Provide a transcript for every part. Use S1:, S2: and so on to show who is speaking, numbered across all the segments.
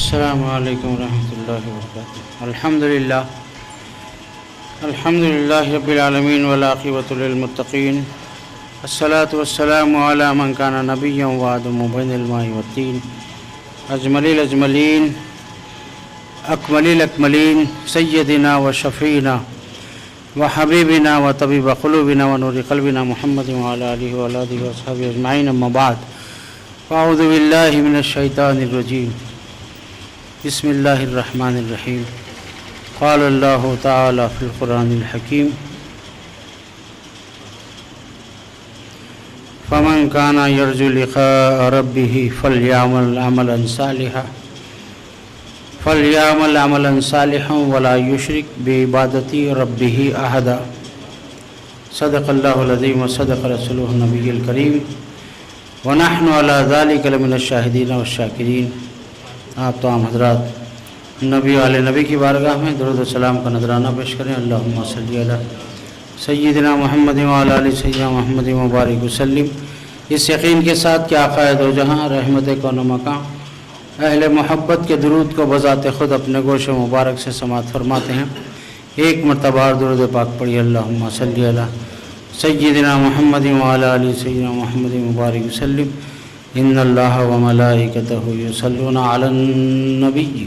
S1: السلام علیکم ورحمۃ اللہ وبرکاتہ۔ الحمد للہ رب العالمین والعاقبۃ للمتقین، الصلاۃ والسلام علی من کان نبیا وآدم بین الماء والطین، اجمل الاجملین اکمل الاکملین، سیدنا و شفیعنا و حبیبنا و طبیب قلوبنا و نور قلبنا محمد وعلی آلہ وآلہ وصحبہ اجمعین، اما بعد، اعوذ باللہ من الشیطان الرجیم، بسم اللہ الرحمن الرحیم۔ قال اللہ تعالی فی القرآن الحکیم، فمن کان یرجو لقاء ربہ فلیعمل عملا صالحا ولا یشرک بعبادۃ ربہ احدا۔ صدق اللہ العظیم وصدق رسولہ النبی الکریم ونحن علی ذلک لمن الشاہدین والشاکرین۔ آپ تمام حضرات نبی علیہ نبی کی بارگاہ میں درود و سلام کا نذرانہ پیش کریں۔ اللہم صلی علی سیدنا محمد وعلی آل سیدنا محمد مبارک وسلم، اس یقین کے ساتھ کہ آقا دو جہاں رحمت کون و مکان اہل محبت کے درود کو بذات خود اپنے گوش مبارک سے سماعت فرماتے ہیں۔ ایک مرتبہ درود پاک پڑھی، اللہم صلی علی سیدنا محمد وعلی آل سیدنا محمد مبارک وسلم۔ ان اللہ وملائکتہ یصلون علی النبی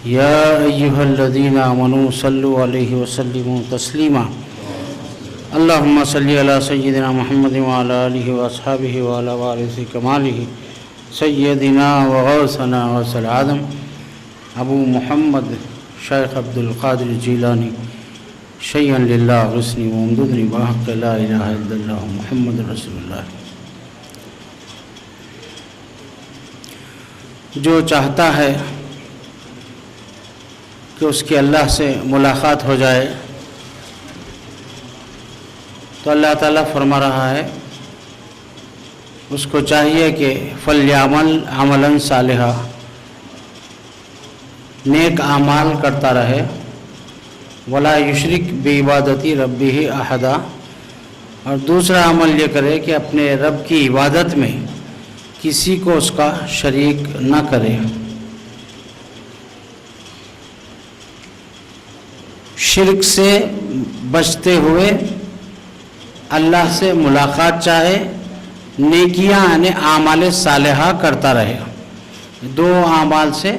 S1: یا ایہا الذین آمنوا صلوا علیہ وسلموا تسلیما۔ اللہم صلی علی سیدنا محمد وعلی آلہ واصحابہ وعلی وارث کمالہ سیدنا وغوثنا غوث العظم ابو محمد شیخ عبدالقادر جیلانی شیئا للہ غسنی وامددنی بحق لا الہ الا اللہ محمد رسول اللہ۔ جو چاہتا ہے کہ اس کی اللہ سے ملاقات ہو جائے تو اللہ تعالیٰ فرما رہا ہے اس کو چاہیے کہ فلیعمل عملا صالحا، نیک اعمال کرتا رہے، ولا یشرک بعبادۃ ربہ احدا، اور دوسرا عمل یہ کرے کہ اپنے رب کی عبادت میں کسی کو اس کا شریک نہ کرے۔ شرک سے بچتے ہوئے اللہ سے ملاقات چاہے، نیکیاں یعنی اعمال صالحہ کرتا رہے، دو اعمال سے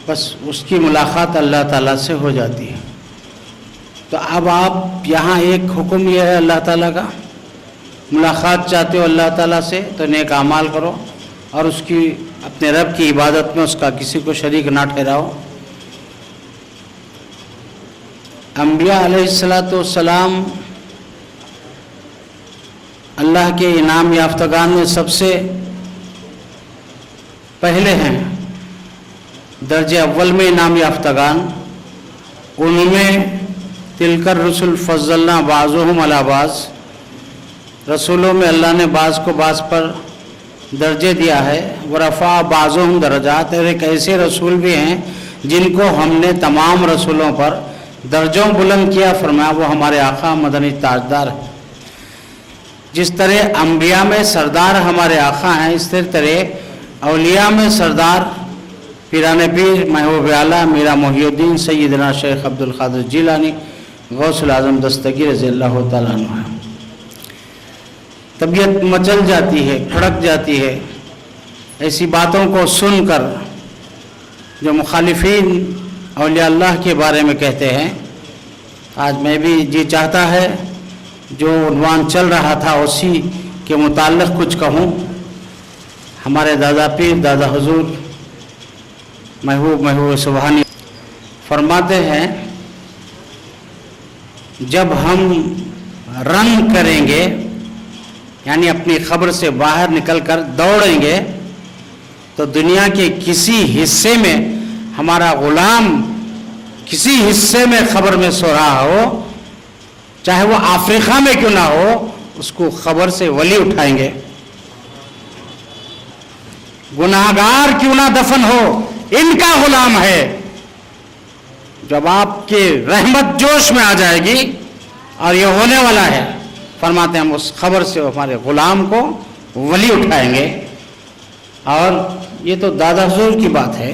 S1: بس اس کی ملاقات اللہ تعالیٰ سے ہو جاتی ہے۔ تو اب آپ یہاں ایک حکم یہ ہے اللہ تعالیٰ کا، ملاقات چاہتے ہو اللہ تعالیٰ سے تو نیک اعمال کرو، اور اس کی اپنے رب کی عبادت میں اس کا کسی کو شریک نہ ٹھہراؤ۔ انبیاء علیہ السلام اللہ کے انعام یافتگان میں سب سے پہلے ہیں، درجہ اول میں انعام یافتگان، ان میں تلک الرسل فضلنا بعضهم علی بعض، رسولوں میں اللہ نے بعض کو بعض پر درجے دیا ہے، ورفع بعضهم درجات، اور ایک ایسے رسول بھی ہیں جن کو ہم نے تمام رسولوں پر درجوں بلند کیا، فرمایا وہ ہمارے آقا مدنی تاجدار ہیں۔ جس طرح انبیاء میں سردار ہمارے آقا ہیں، اس طرح اولیاء میں سردار پیران پیر محبوب اعلیٰ میرا محی الدین سیدنا شیخ عبدالقادر جیلانی غوث العظم دستگیر رضی اللہ تعالیٰ عنہ ہے۔ طبیعت مچل جاتی ہے، کھڑک جاتی ہے ایسی باتوں کو سن کر جو مخالفین اولیاء اللہ کے بارے میں کہتے ہیں۔ آج میں بھی جی چاہتا ہے جو عنوان چل رہا تھا اسی کے متعلق کچھ کہوں۔ ہمارے دادا پیر دادا حضور محبوب سبحانی فرماتے ہیں جب ہم رنگ کریں گے، یعنی اپنی خبر سے باہر نکل کر دوڑیں گے، تو دنیا کے کسی حصے میں ہمارا غلام کسی حصے میں خبر میں سو رہا ہو، چاہے وہ افریقہ میں کیوں نہ ہو، اس کو خبر سے ولی اٹھائیں گے۔ گناہگار کیوں نہ دفن ہو، ان کا غلام ہے۔ جب آپ کی رحمت جوش میں آ جائے گی اور یہ ہونے والا ہے، فرماتے ہیں ہم اس خبر سے ہمارے غلام کو ولی اٹھائیں گے۔ اور یہ تو دادا حضور کی بات ہے،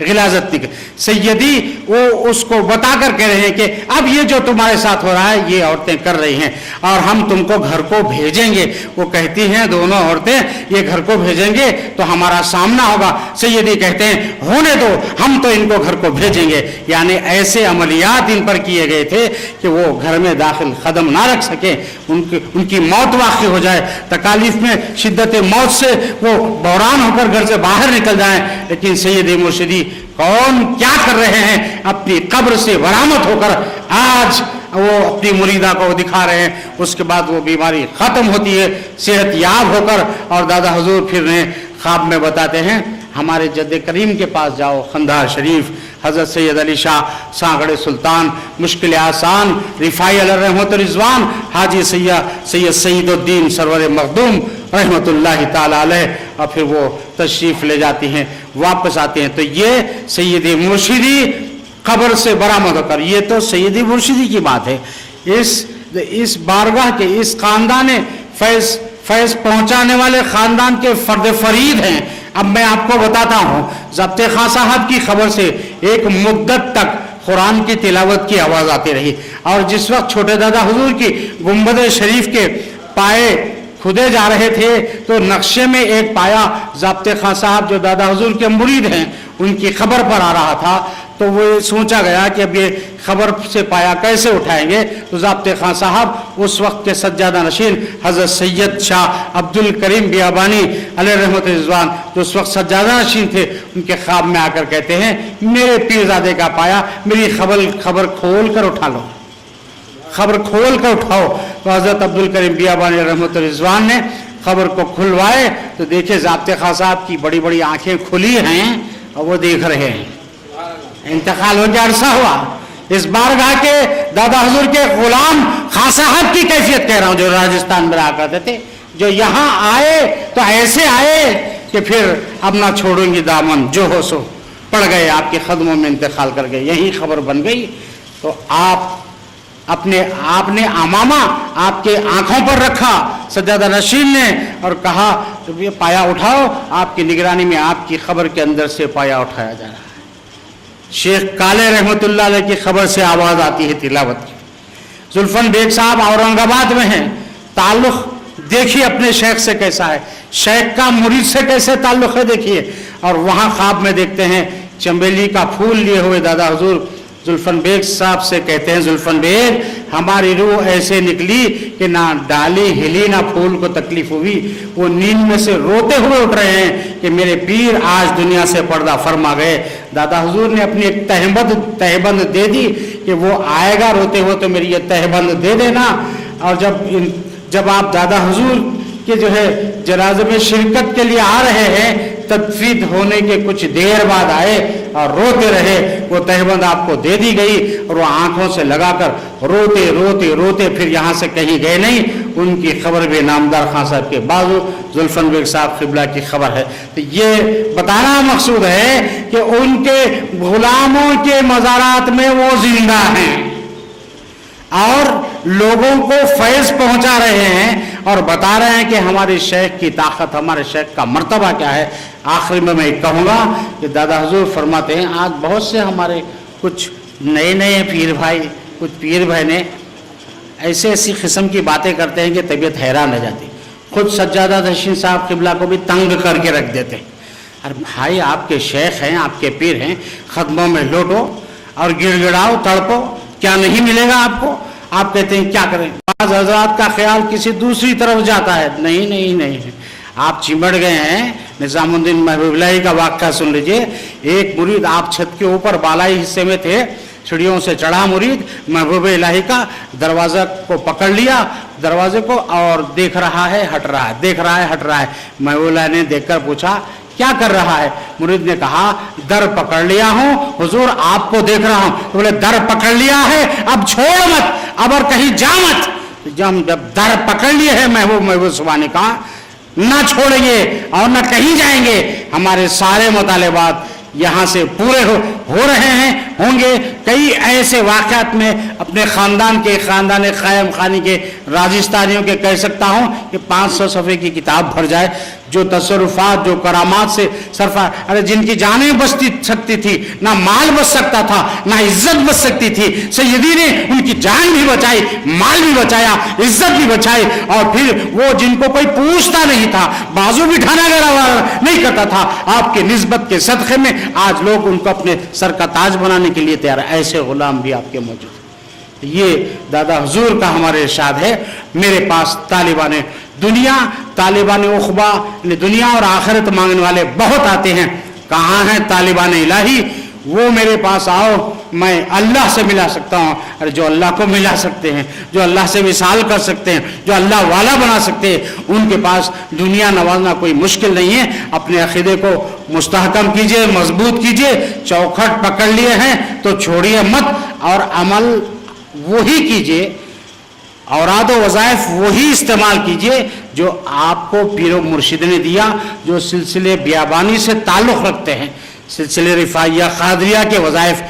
S1: غلاظت نہیں. سیدی وہ اس کو بتا کر کہہ رہے ہیں کہ اب یہ جو تمہارے ساتھ ہو رہا ہے یہ عورتیں کر رہی ہیں اور ہم تم کو گھر کو بھیجیں گے. وہ کہتی ہیں دونوں عورتیں یہ گھر کو بھیجیں گے تو ہمارا سامنا ہوگا. سیدی کہتے ہیں ہونے دو, ہم تو ان کو گھر کو بھیجیں گے. یعنی ایسے عملیات ان پر کیے گئے تھے کہ وہ گھر میں داخل قدم نہ رکھ سکیں, ان کی موت واقع ہو جائے, تکالیف میں شدت موت سے وہ بحران ہو کر گھر سے باہر نکل جائیں. لیکن سید مرشدی کون کیا کر رہے ہیں, اپنی قبر سے برآمد ہو کر آج وہ اپنی مریدہ کو دکھا رہے ہیں. اس کے بعد وہ بیماری ختم ہوتی ہے صحت یاب ہو کر, اور دادا حضور پھر خواب میں بتاتے ہیں ہمارے جد کریم کے پاس جاؤ, قندھار شریف, حضرت سید علی شاہ سانگڑ سلطان, مشکل آسان, رفاعی علیہ رحمت رضوان, حاجی سید سعید الدین سرور مخدوم رحمت اللہ تعالی علیہ, اور پھر وہ تشریف لے جاتی ہیں, واپس آتے ہیں. تو یہ سید مرشدی قبر سے برآمد ہو کر, یہ تو سید مرشدی کی بات ہے. اس بارگاہ کے اس خاندان فیض پہنچانے والے خاندان کے فرد فرید ہیں. اب میں آپ کو بتاتا ہوں, ضابطہ خاں صاحب کی خبر سے ایک مدت تک قرآن کی تلاوت کی آواز آتی رہی, اور جس وقت چھوٹے دادا حضور کی گنبد شریف کے پائے کھدے جا رہے تھے تو نقشے میں ایک پایا ضابطہ خاں صاحب جو دادا حضور کے مرید ہیں ان کی خبر پر آ رہا تھا. تو وہ سوچا گیا کہ اب یہ خبر سے پایا کیسے اٹھائیں گے. تو ضابطہ خاں صاحب اس وقت کے سجادہ نشین حضرت سید شاہ عبد الکریم بیابانی علیہ رحمت رضوان جو اس وقت سجادہ نشین تھے, ان کے خواب میں آ کر کہتے ہیں میرے پیرزادے کا پایا, میری خبر کھول کر اٹھا لو, خبر کھول کر اٹھاؤ. تو حضرت عبد الکریم بیابانی رحمت رضوان نے خبر کو کھلوائے تو دیکھے ضابطہ خاں صاحب کی بڑی بڑی آنکھیں کھلی ہیں اور وہ دیکھ رہے ہیں. انتقال ہو کے عرصہ ہوا. اس بارگاہ کے دادا حضور کے غلام خاں صاحب کی کیفیت کہہ رہا ہوں, جو راجستان میں رہا کرتے تھے, جو یہاں آئے تو ایسے آئے کہ پھر اب نہ چھوڑیں گی دامن, جو ہو سو پڑ گئے آپ کے قدموں میں انتقال کر گئے. یہی خبر بن گئی. تو آپ نے امامہ آپ کے آنکھوں پر رکھا سجادہ نشین نے, اور کہا یہ پایا اٹھاؤ, آپ کی نگرانی میں آپ کی خبر کے اندر سے پایا اٹھایا جا رہا ہے. شیخ کالے رحمت اللہ علیہ کی خبر سے آواز آتی ہے تلاوت کی. زلفن بیگ صاحب اورنگ آباد میں ہیں, تعلق دیکھیے اپنے شیخ سے کیسا ہے, شیخ کا مرید سے کیسے تعلق ہے دیکھیے. اور وہاں خواب میں دیکھتے ہیں چنبیلی کا پھول لیے ہوئے دادا حضور زلفن بیگ صاحب سے کہتے ہیں زلفن بیگ ہماری روح ایسے نکلی کہ نہ ڈالی ہلی نہ پھول کو تکلیف ہوئی. وہ نیند میں سے روتے ہوئے اٹھ رہے ہیں کہ میرے پیر آج دنیا سے پردہ فرما گئے. دادا حضور نے اپنی ایک تہبند دے دی کہ وہ آئے گا روتے ہوئے تو میری یہ تہبند دے دینا. اور جب آپ دادا حضور کے جو ہے جنازے میں شرکت کے لیے آ رہے ہیں, تدفین ہونے کے کچھ دیر بعد آئے اور روتے رہے. وہ تہبند آپ کو دے دی گئی اور وہ آنکھوں سے لگا کر روتے پھر یہاں سے کہیں گئے نہیں. ان کی خبر بھی نامدار خان صاحب کے بازو زلفن بیگ صاحب قبلہ کی خبر ہے. تو یہ بتانا مقصود ہے کہ ان کے غلاموں کے مزارات میں وہ زندہ ہیں اور لوگوں کو فیض پہنچا رہے ہیں اور بتا رہے ہیں کہ ہمارے شیخ کی طاقت, ہمارے شیخ کا مرتبہ کیا ہے. آخری میں کہوں گا کہ دادا حضور فرماتے ہیں آج بہت سے ہمارے کچھ نئے پیر بھائی نے ایسی قسم کی باتیں کرتے ہیں کہ طبیعت حیران رہ جاتی. خود سجادہ نشین صاحب قبلہ کو بھی تنگ کر کے رکھ دیتے ہیں. ارے بھائی آپ کے شیخ ہیں, آپ کے پیر ہیں, قدموں میں لوٹو اور گڑ گڑاؤ تڑپو, کیا نہیں ملے گا آپ کو. آپ کہتے ہیں کیا کریں. بعض حضرات کا خیال کسی دوسری طرف جاتا ہے. نہیں, آپ چمڑ گئے ہیں. نظام الدین محبوب الہی کا واقعہ سن لیجئے. ایک مرید آپ چھت کے اوپر بالائی حصے میں تھے, سیڑھیوں سے چڑھا مرید, محبوب الہی کا دروازہ کو پکڑ لیا, دروازے کو, اور دیکھ رہا ہے ہٹ رہا ہے. محبوب الہی نے دیکھ کر پوچھا کیا کر رہا ہے. مرید نے کہا در پکڑ لیا ہوں حضور, آپ کو دیکھ رہا ہوں. بولے در پکڑ لیا ہے اب چھوڑ مت, اب اور کہیں جا مت. جب در پکڑ لیے ہے محبوب سبحانی کا, نہ چھوڑیں گے اور نہ کہیں جائیں گے. ہمارے سارے مطالبات یہاں سے پورے ہو رہے ہیں, ہوں گے. کئی ایسے واقعات میں اپنے خاندان قائم خانی کے راجستانیوں کے کہہ سکتا ہوں کہ 500 صفحے کی کتاب بھر جائے. جو تصرفات جو کرامات سے ارے جن کی جانیں بچ سکتی تھی، نہ مال بچ سکتا تھا نہ عزت بچ سکتی تھی، سیدی نے ان کی جان بھی بچائی، مال بھی بچایا، عزت بھی بچائی، اور پھر وہ جن کو کوئی پوچھتا نہیں تھا، بازو بھی ڈھانا نہیں کرتا تھا، آپ کے نسبت کے صدقے میں آج لوگ ان کو اپنے سر کا تاج بنانے کے لیے تیار ہے۔ ایسے غلام بھی آپ کے موجود ہیں۔ یہ دادا حضور کا ہمارے ارشاد ہے، میرے پاس طالبان دنیا، طالبان عقبہ، دنیا اور آخرت مانگنے والے بہت آتے ہیں۔ کہاں ہیں طالبان الہی؟ وہ میرے پاس آؤ، میں اللہ سے ملا سکتا ہوں، اور جو اللہ کو ملا سکتے ہیں، جو اللہ سے مثال کر سکتے ہیں، جو اللہ والا بنا سکتے ہیں، ان کے پاس دنیا نوازنا کوئی مشکل نہیں ہے۔ اپنے عقیدے کو مستحکم کیجئے، مضبوط کیجئے، چوکھٹ پکڑ لیے ہیں تو چھوڑیے مت، اور عمل وہی کیجئے، اوراد و وظائف وہی استعمال کیجئے جو آپ کو پیر و مرشد نے دیا، جو سلسلے بیابانی سے تعلق رکھتے ہیں، سلسلے رفاعیہ قادریہ کے وظائف۔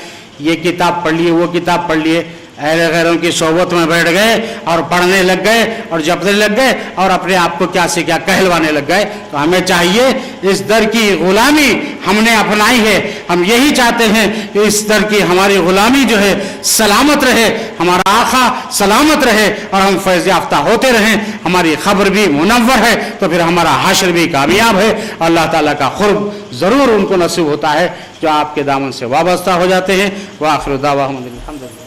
S1: یہ کتاب پڑھ لیے، وہ کتاب پڑھ لیے، اہل غیروں کی صحبت میں بیٹھ گئے اور پڑھنے لگ گئے اور جپنے لگ گئے اور اپنے آپ کو کیا سے کیا کہلوانے لگ گئے۔ تو ہمیں چاہیے اس در کی غلامی ہم نے اپنائی ہے، ہم یہی چاہتے ہیں کہ اس در کی ہماری غلامی جو ہے سلامت رہے، ہمارا آقا سلامت رہے اور ہم فیض یافتہ ہوتے رہیں، ہماری خبر بھی منور ہے تو پھر ہمارا حشر بھی کامیاب ہے۔ اللہ تعالیٰ کا قرب ضرور ان کو نصیب ہوتا ہے جو آپ کے دامن سے وابستہ ہو جاتے ہیں۔ وآخر دعواہم الحمدللہ۔